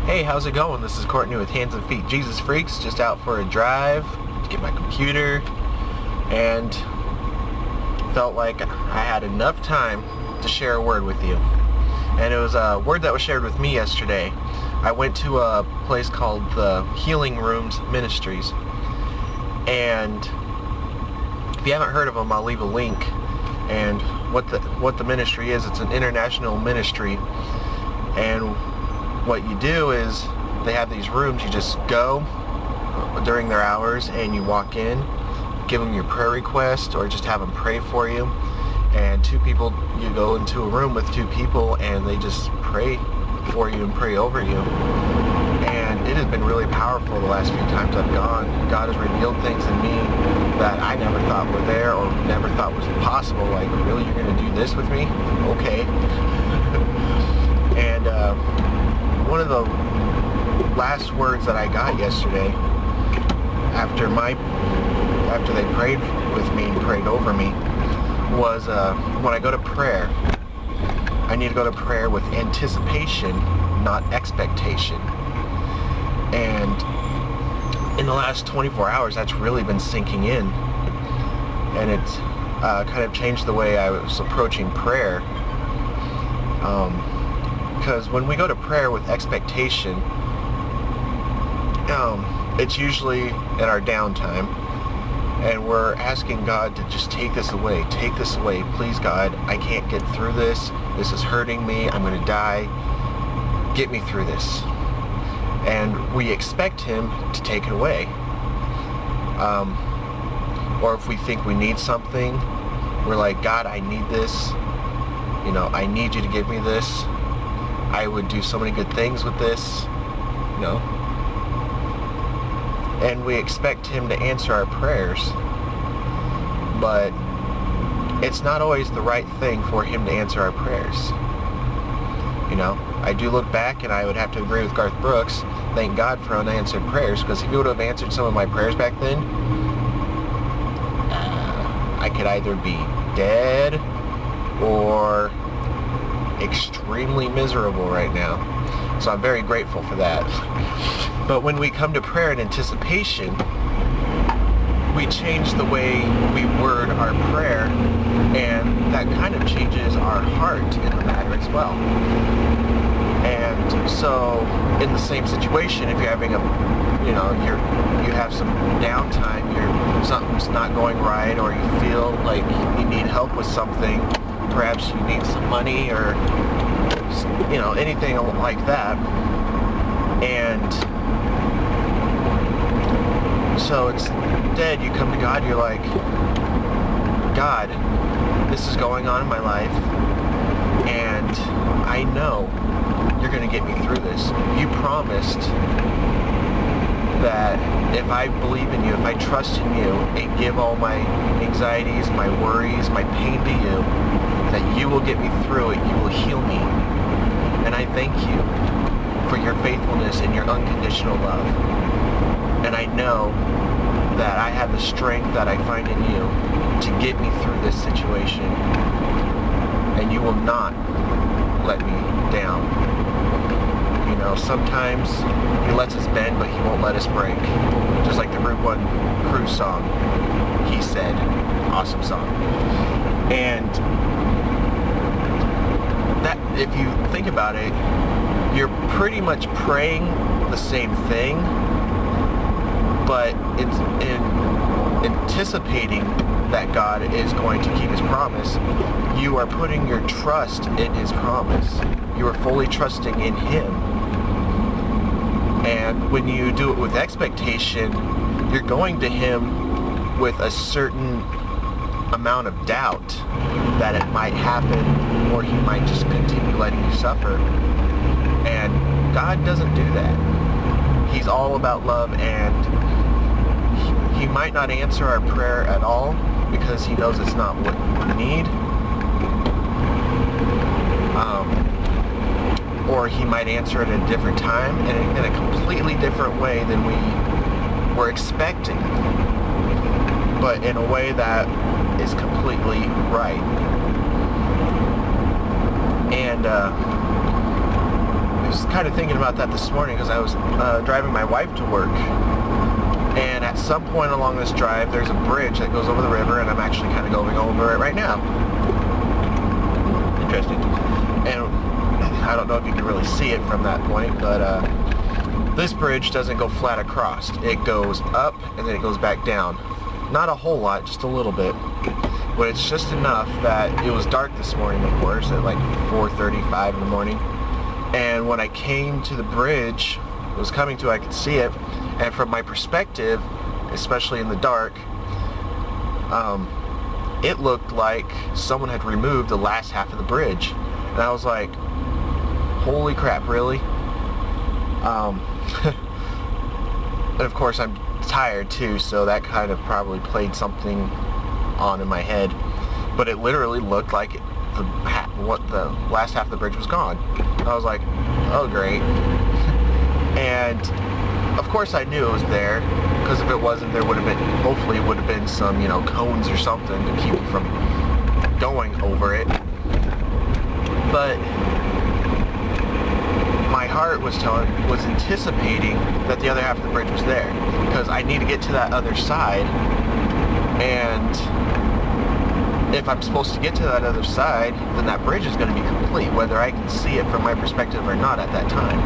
Hey, how's it going? This is Courtney with Hands and Feet Jesus Freaks, just out for a drive to get my computer, and felt like I had enough time to share a word with you. And it was a word that was shared with me yesterday. I went to a place called the Healing Rooms Ministries, and if you haven't heard of them, I'll leave a link. And what the ministry is, it's an international ministry, and what you do is they have these rooms. You just go during their hours and you walk in, give them your prayer request, or just have them pray for you. And you go into a room with two people and they just pray for you and pray over you. And it has been really powerful the last few times I've gone. God has revealed things in me that I never thought were there or never thought was possible. Like, really, you're going to do this with me? Okay. And one of the last words that I got yesterday after they prayed with me and prayed over me was when I go to prayer, I need to go to prayer with anticipation, not expectation. And in the last 24 hours, that's really been sinking in, and it's kind of changed the way I was approaching prayer. Because when we go to prayer with expectation, it's usually in our downtime, and we're asking God to just take this away, please God, I can't get through this is hurting me, I'm going to die, get me through this. And we expect Him to take it away. Or if we think we need something, we're like, God, I need this, I need you to give me this. I would do so many good things with this, and we expect Him to answer our prayers, but it's not always the right thing for Him to answer our prayers. I do look back and I would have to agree with Garth Brooks, thank God for unanswered prayers, because if He would have answered some of my prayers back then, I could either be dead or extremely miserable right now. So I'm very grateful for that. But when we come to prayer in anticipation, we change the way we word our prayer, and that kind of changes our heart in the matter as well. And so in the same situation, if you're having you have some downtime, something's not going right, or you feel like you need help with something, perhaps you need some money or anything like that, and so instead you come to God, you're like, God, this is going on in my life, and I know you're going to get me through this. You promised that if I believe in you, if I trust in you and give all my anxieties, my worries, my pain to you, that you will get me through it, you will heal me. And I thank you for your faithfulness and your unconditional love. And I know that I have the strength that I find in you to get me through this situation. And you will not let me down. Sometimes He lets us bend, but He won't let us break. Just like the Group 1 Cruise song, He Said. Awesome song. And that, if you think about it, you're pretty much praying the same thing, but it's in anticipating that God is going to keep His promise. You are putting your trust in His promise. You are fully trusting in Him. And when you do it with expectation, you're going to Him with a certain amount of doubt that it might happen, or He might just continue letting you suffer. And God doesn't do that. He's all about love, and He might not answer our prayer at all because He knows it's not what we need. Or He might answer it at a different time and in a completely different way than we were expecting, but in a way that is completely right. And was kind of thinking about that this morning because I was driving my wife to work. And at some point along this drive, there's a bridge that goes over the river, and I'm actually kind of going over it right now. Interesting. And I don't know if you can really see it from that point, but this bridge doesn't go flat across. It goes up and then it goes back down. Not a whole lot, just a little bit. But it's just enough that it was dark this morning, of course, at like 4:35 in the morning. And when I came to the bridge, it was coming to, I could see it. And from my perspective, especially in the dark, it looked like someone had removed the last half of the bridge. And I was like, holy crap, really? And of course I'm tired too, so that kind of probably played something on in my head. But it literally looked like the last half of the bridge was gone. I was like, oh great. And of course I knew it was there, because if it wasn't, there would have been, hopefully it would have been some, cones or something to keep it from going over it. But my heart was anticipating that the other half of the bridge was there, because I need to get to that other side, and if I'm supposed to get to that other side, then that bridge is going to be complete, whether I can see it from my perspective or not at that time.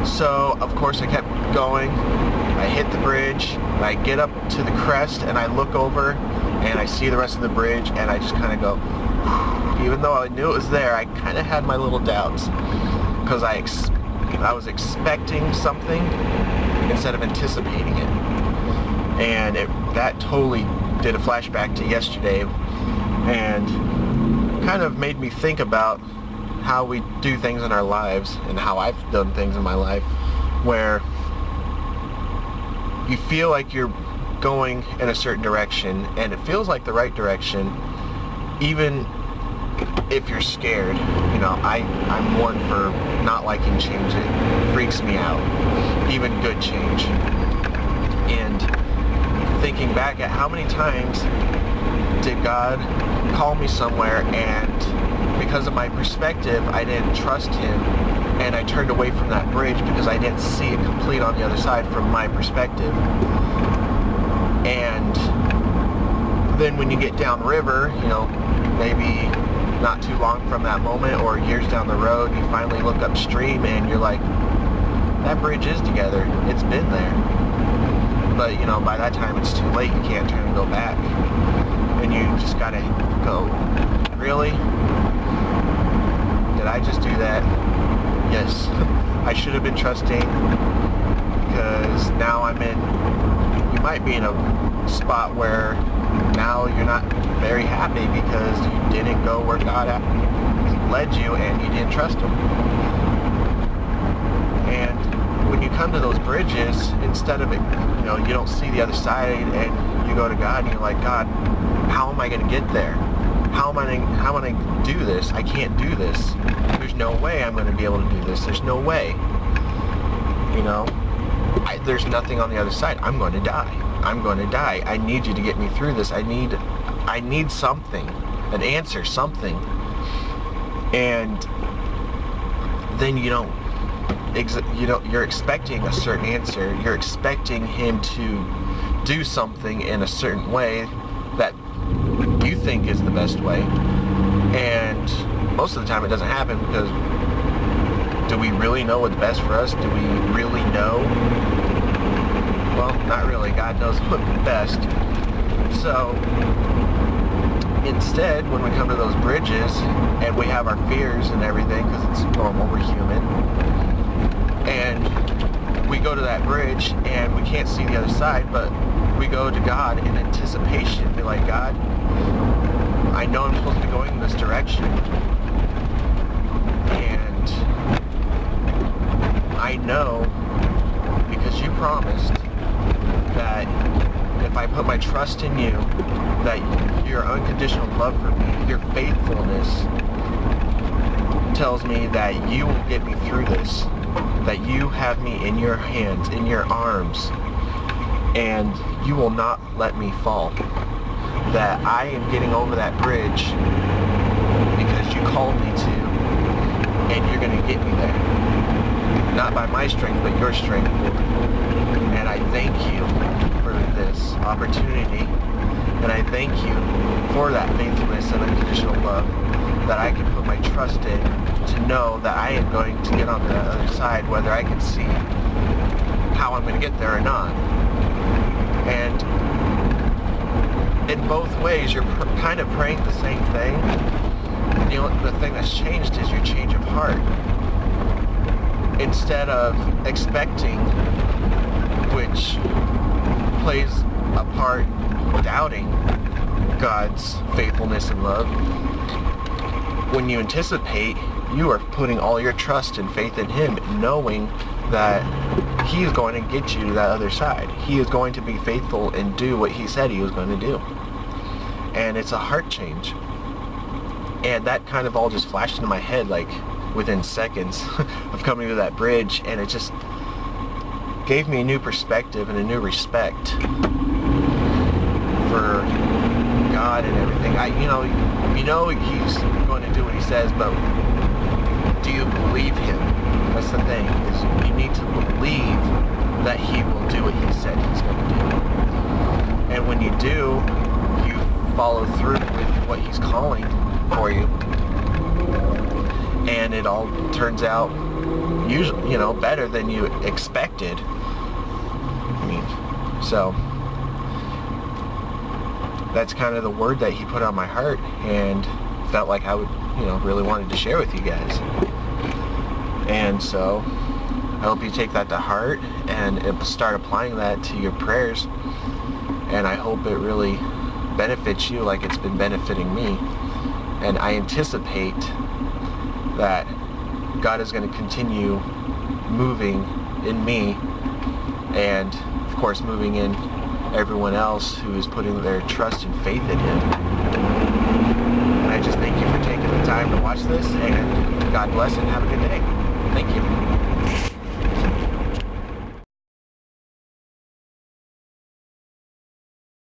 So, of course, I kept going. I hit the bridge, and I get up to the crest, and I look over, and I see the rest of the bridge, and I just kind of go, whew. Even though I knew it was there, I kind of had my little doubts, because I was expecting something instead of anticipating it. And that totally did a flashback to yesterday, and kind of made me think about how we do things in our lives, and how I've done things in my life, where you feel like you're going in a certain direction, and it feels like the right direction, even if you're scared. I'm one for not liking change. It freaks me out, even good change. And thinking back at how many times did God call me somewhere, and because of my perspective, I didn't trust Him, and I turned away from that bridge because I didn't see it complete on the other side from my perspective. And then when you get downriver, maybe not too long from that moment, or years down the road, you finally look upstream and you're like, that bridge is together, it's been there. But by that time it's too late, you can't turn and go back. And you just gotta go, really? Did I just do that? Yes. I should have been trusting, because now you might be in a spot where now you're not very happy because you didn't go where God led you and you didn't trust Him. And when you come to those bridges, instead of it, you don't see the other side, and you go to God and you're like, God, how am I going to get there? How am I going to do this? I can't do this. There's no way I'm going to be able to do this. There's no way. There's nothing on the other side. I'm going to die. I'm going to die. I need you to get me through this. I need something, an answer, something. And then you're expecting a certain answer. You're expecting Him to do something in a certain way that you think is the best way. And most of the time it doesn't happen, because do we really know what's best for us? Do we really know? Well, not really. God knows what's best. So instead, when we come to those bridges and we have our fears and everything, because it's normal, we're human, and we go to that bridge and we can't see the other side, but we go to God in anticipation. Be like, God, I know I'm supposed to be going in this direction, and I know, because you promised that if I put my trust in you, that your unconditional love for me, your faithfulness, tells me that you will get me through this, that you have me in your hands, in your arms, and you will not let me fall. That I am getting over that bridge because you called me to, and you're going to get me there. Not by my strength, but your strength, Lord. And I thank you for this opportunity, and I thank you for that faithfulness and unconditional love that I can put my trust in, to know that I am going to get on the other side, whether I can see how I'm going to get there or not. And in both ways, you're kind of praying the same thing. The thing that's changed is your change of heart. Instead of expecting, which plays a part doubting God's faithfulness and love, when you anticipate, you are putting all your trust and faith in Him, knowing that He is going to get you to that other side. He is going to be faithful and do what He said He was going to do. And it's a heart change. And that kind of all just flashed into my head like within seconds of coming to that bridge, and it just gave me a new perspective and a new respect for God and everything. You know He's going to do what He says, but do you believe Him? That's the thing, is you need to believe that He will do what He said He's going to do. And when you do, you follow through with what He's calling for you, and it all turns out usually, better than you expected. So that's kind of the word that He put on my heart, and felt like I would, really wanted to share with you guys. And so I hope you take that to heart and start applying that to your prayers, and I hope it really benefits you like it's been benefiting me. And I anticipate that God is going to continue moving in me, and of course moving in everyone else who is putting their trust and faith in Him. And I just thank you for taking the time to watch this, and God bless and have a good day. Thank you.